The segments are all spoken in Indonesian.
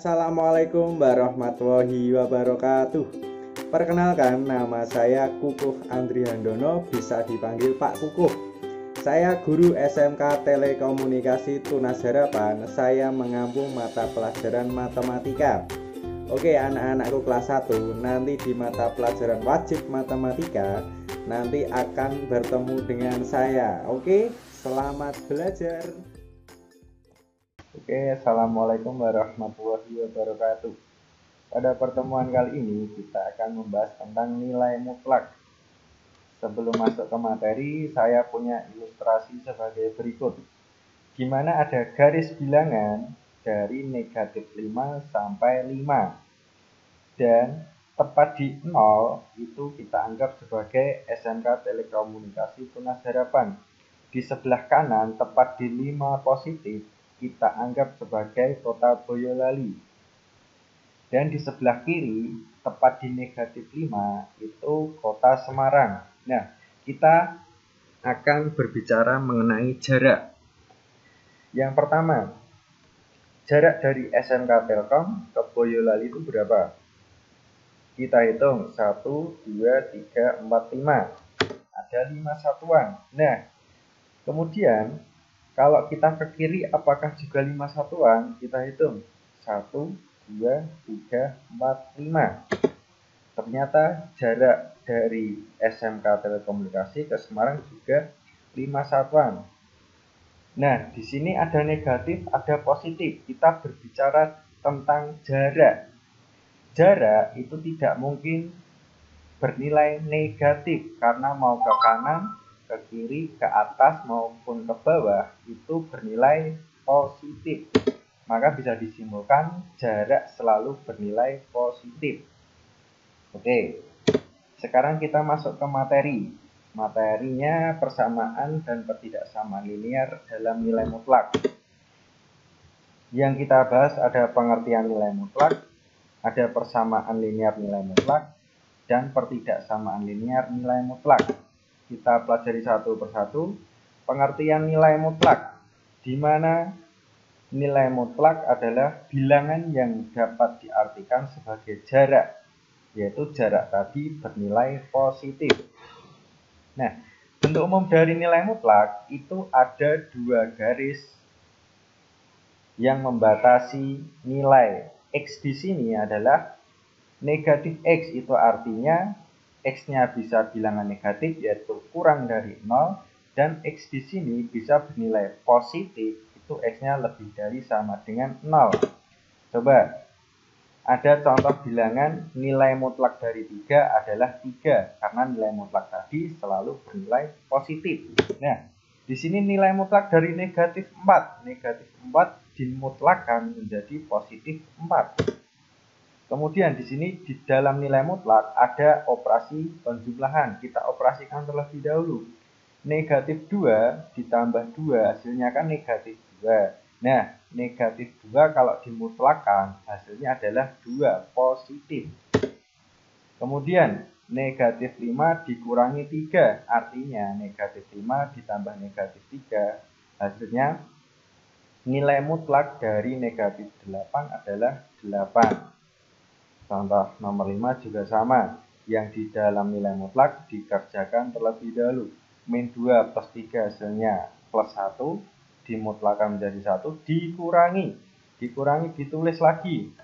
Assalamualaikum warahmatullahi wabarakatuh. Perkenalkan, nama saya Kukuh Andri Handono, bisa dipanggil Pak Kukuh. Saya guru SMK Telekomunikasi Tunas Harapan. Saya mengampu mata pelajaran matematika. Oke, anak-anakku kelas 1, nanti di mata pelajaran wajib matematika nanti akan bertemu dengan saya. Oke, selamat belajar. Oke, assalamualaikum warahmatullahi wabarakatuh. Pada pertemuan kali ini kita akan membahas tentang nilai mutlak. Sebelum masuk ke materi, saya punya ilustrasi sebagai berikut, di mana ada garis bilangan dari negatif 5 sampai 5, dan tepat di 0 itu kita anggap sebagai SMK Telekomunikasi Tunas Harapan. Di sebelah kanan tepat di 5 positif kita anggap sebagai Kota Boyolali. Dan di sebelah kiri, tepat di negatif 5, itu Kota Semarang. Nah, kita akan berbicara mengenai jarak. Yang pertama, jarak dari SMK Telkom ke Boyolali itu berapa? Kita hitung 1, 2, 3, 4, 5. Ada 5 satuan. Nah, kemudian kalau kita ke kiri apakah juga 5 satuan? Kita hitung 1, 2, 3, 4, 5. Ternyata jarak dari SMK Telekomunikasi ke Semarang juga 5 satuan. Nah, di sini ada negatif, ada positif. Kita berbicara tentang jarak. Jarak itu tidak mungkin bernilai negatif karena mau ke kanan, ke kiri, ke atas maupun ke bawah itu bernilai positif. Maka bisa disimpulkan jarak selalu bernilai positif. Oke, sekarang kita masuk ke materi. Materinya persamaan dan ketidaksamaan linear dalam nilai mutlak. Yang kita bahas ada pengertian nilai mutlak, ada persamaan linear nilai mutlak, dan pertidaksamaan linear nilai mutlak. Kita pelajari satu persatu. Pengertian nilai mutlak, di mana nilai mutlak adalah bilangan yang dapat diartikan sebagai jarak, yaitu jarak tadi bernilai positif. Nah, bentuk umum dari nilai mutlak itu ada dua garis yang membatasi nilai. X di sini adalah negatif X, itu artinya X-nya bisa bilangan negatif, yaitu kurang dari 0, dan X di sini bisa bernilai positif, itu X-nya lebih dari sama dengan 0. Coba, ada contoh bilangan nilai mutlak dari 3 adalah 3, karena nilai mutlak tadi selalu bernilai positif. Nah, di sini nilai mutlak dari negatif 4. Negatif 4 dimutlakan menjadi positif 4. Kemudian di sini di dalam nilai mutlak ada operasi penjumlahan. Kita operasikan terlebih dahulu. Negatif 2 ditambah 2 hasilnya kan negatif 2. Nah, negatif 2 kalau dimutlakan hasilnya adalah 2 positif. Kemudian negatif 5 dikurangi 3. Artinya negatif 5 ditambah negatif 3 hasilnya nilai mutlak dari negatif 8 adalah 8. Contoh nomor 5 juga sama. Yang di dalam nilai mutlak dikerjakan terlebih dahulu. Min 2 plus 3 hasilnya plus 1. Dimutlakan menjadi 1. Dikurangi. Dikurangi ditulis lagi.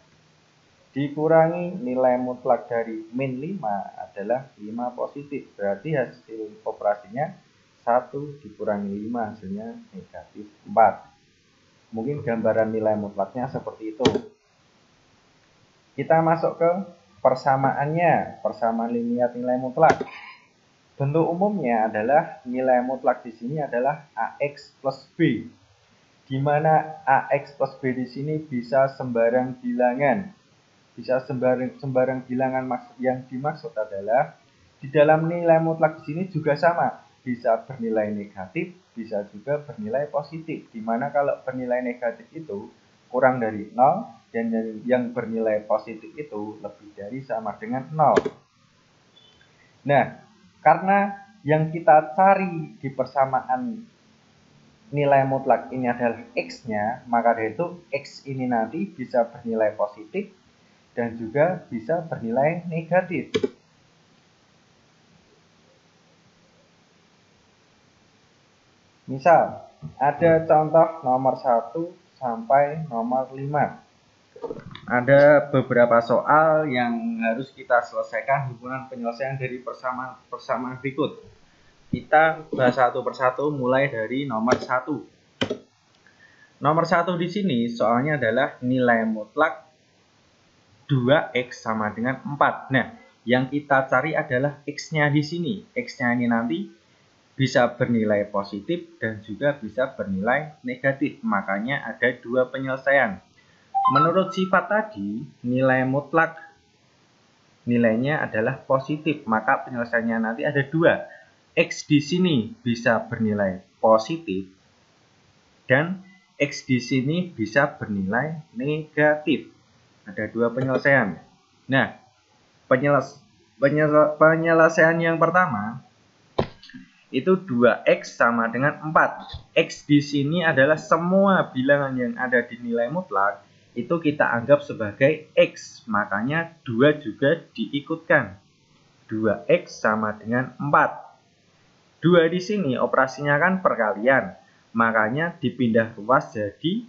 Dikurangi nilai mutlak dari min 5 adalah 5 positif. Berarti hasil operasinya 1 dikurangi 5 hasilnya negatif 4. Mungkin gambaran nilai mutlaknya seperti itu. Kita masuk ke persamaannya, persamaan linear nilai mutlak. Bentuk umumnya adalah nilai mutlak di sini adalah AX plus B, di mana AX plus B di sini bisa sembarang bilangan. Bisa sembarang bilangan, yang dimaksud adalah di dalam nilai mutlak di sini juga sama, bisa bernilai negatif, bisa juga bernilai positif. Di mana kalau bernilai negatif itu kurang dari 0, dan yang bernilai positif itu lebih dari sama dengan 0. Nah, karena yang kita cari di persamaan nilai mutlak ini adalah X-nya, maka dari itu X ini nanti bisa bernilai positif dan juga bisa bernilai negatif. Misal, ada contoh nomor 1 sampai nomor 5. Ada beberapa soal yang harus kita selesaikan himpunan penyelesaian dari persamaan berikut. Kita bahas satu persatu mulai dari nomor 1. Nomor 1 di sini soalnya adalah nilai mutlak 2X sama dengan 4. Nah, yang kita cari adalah X-nya di sini. X-nya ini nanti bisa bernilai positif dan juga bisa bernilai negatif. Makanya ada dua penyelesaian. Menurut sifat tadi, nilai mutlak nilainya adalah positif, maka penyelesaiannya nanti ada dua. X di sini bisa bernilai positif dan X di sini bisa bernilai negatif. Ada dua penyelesaian. Nah, penyelesaian yang pertama itu 2X sama dengan 4. X di sini adalah semua bilangan yang ada di nilai mutlak itu kita anggap sebagai X, makanya 2 juga diikutkan. 2X sama dengan 4. 2 di sini operasinya kan perkalian, makanya dipindah ruas jadi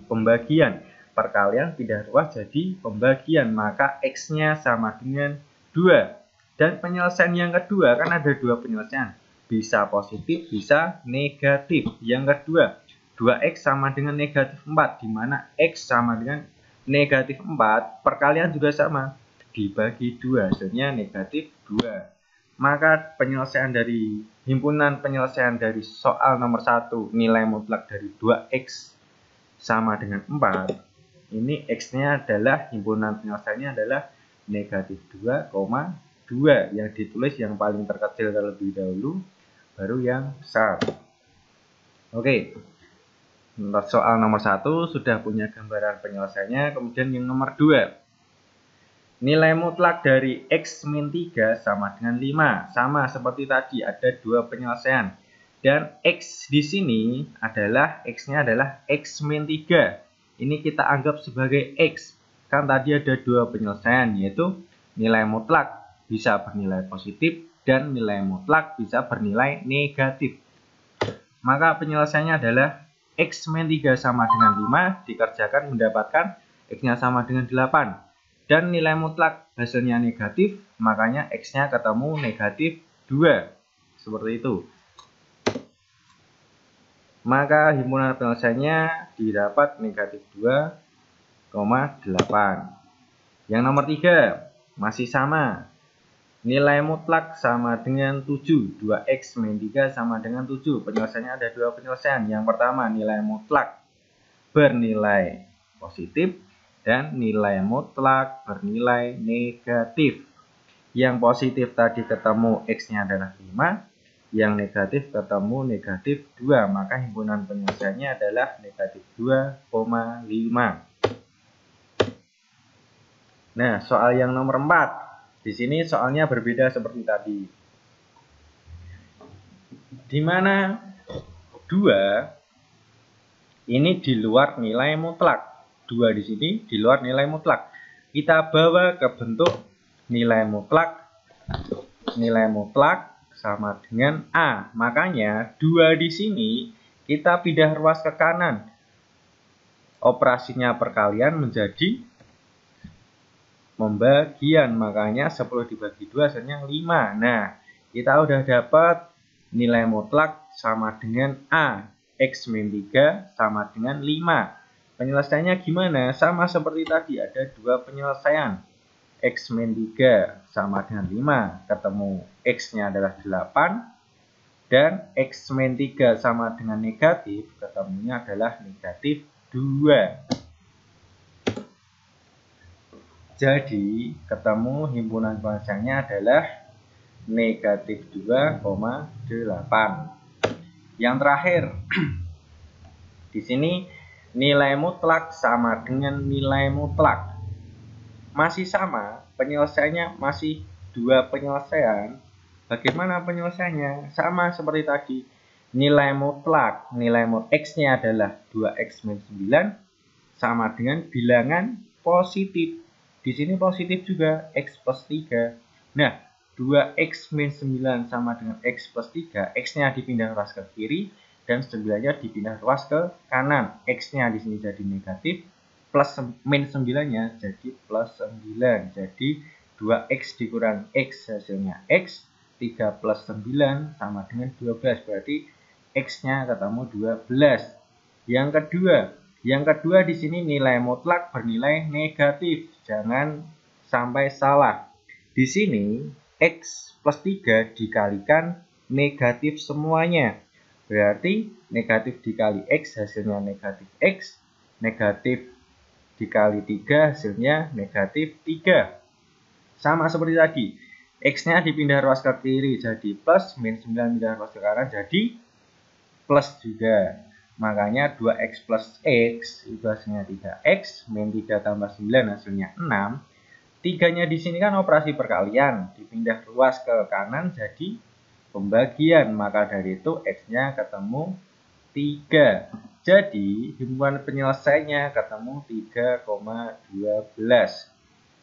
pembagian. Perkalian pindah ruas jadi pembagian, maka X-nya sama dengan 2. Dan penyelesaian yang kedua, kan ada dua penyelesaian. Bisa positif, bisa negatif. Yang kedua, 2X sama dengan negatif 4, di mana X sama dengan negatif 4, perkalian juga sama. Dibagi 2, hasilnya negatif 2. Maka penyelesaian dari himpunan penyelesaian dari soal nomor 1, nilai mutlak dari 2X sama dengan 4, ini X-nya adalah, himpunan penyelesaiannya adalah negatif 2,2. Yang ditulis yang paling terkecil terlebih dahulu, baru yang besar. Oke. Soal nomor 1 sudah punya gambaran penyelesaiannya. Kemudian yang nomor 2. Nilai mutlak dari X min 3 sama dengan 5. Sama seperti tadi, ada dua penyelesaian. Dan X di sini adalah, X-nya adalah X min 3. Ini kita anggap sebagai X. Kan tadi ada dua penyelesaian, yaitu nilai mutlak bisa bernilai positif dan nilai mutlak bisa bernilai negatif. Maka penyelesaiannya adalah X min 3 sama dengan 5 dikerjakan mendapatkan X-nya sama dengan 8. Dan nilai mutlak hasilnya negatif, makanya X-nya ketemu negatif 2. Seperti itu. Maka himpunan penyelesaiannya didapat negatif 2,8. Yang nomor 3 masih sama. Nilai mutlak sama dengan 7. 2X min 3 sama dengan 7. Penyelesaiannya ada dua penyelesaian. Yang pertama, nilai mutlak bernilai positif dan nilai mutlak bernilai negatif. Yang positif tadi ketemu X-nya adalah 5. Yang negatif ketemu negatif 2. Maka himpunan penyelesaiannya adalah negatif 2,5. Nah, soal yang nomor 4. Di sini soalnya berbeda seperti tadi. Di mana 2 ini di luar nilai mutlak. 2 di sini di luar nilai mutlak. Kita bawa ke bentuk nilai mutlak. Nilai mutlak sama dengan A. Makanya 2 di sini kita pindah ruas ke kanan. Operasinya perkalian menjadi pembagian, makanya 10 dibagi 2 hasilnya 5. Nah, kita udah dapat nilai mutlak sama dengan A. X min 3 sama dengan 5. Penyelesaiannya gimana? Sama seperti tadi, ada dua penyelesaian. X min 3 sama dengan 5, ketemu X-nya adalah 8. Dan X min 3 sama dengan negatif, ketemunya adalah negatif 2. Jadi, ketemu himpunan penyelesaiannya adalah negatif 2,8. Yang terakhir, di sini nilai mutlak sama dengan nilai mutlak. Masih sama, penyelesaiannya masih dua penyelesaian. Bagaimana penyelesaiannya? Sama seperti tadi. nilai mutlak X-nya adalah 2x min 9 sama dengan bilangan positif. Di sini positif juga, x plus 3. Nah, 2x min 9 sama dengan x plus 3, x-nya dipindah ruas ke kiri dan 9-nya dipindah ruas ke kanan. X-nya di sini jadi negatif, plus min 9-nya jadi plus 9. Jadi 2x dikurang x hasilnya x, 3 plus 9 sama dengan 12. Berarti x-nya ketemu 12. Yang kedua di sini nilai mutlak bernilai negatif. Jangan sampai salah. Di sini x plus 3 dikalikan negatif semuanya. Berarti negatif dikali x hasilnya negatif x. Negatif dikali 3 hasilnya negatif 3. Sama seperti tadi, x-nya dipindah ruas ke kiri jadi plus, min 9 pindah ruas ke kanan jadi plus juga. Makanya 2x plus x itu hasilnya 3x, min 3 tambah 9 hasilnya 6. 3-nya di sini kan operasi perkalian, dipindah ruas ke kanan jadi pembagian. Maka dari itu x-nya ketemu 3. Jadi himpunan penyelesaiannya ketemu 3,12.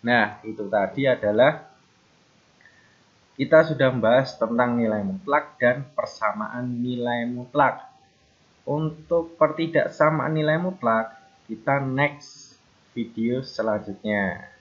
Nah, itu tadi adalah kita sudah membahas tentang nilai mutlak dan persamaan nilai mutlak. Untuk pertidaksamaan nilai mutlak, kita next video selanjutnya.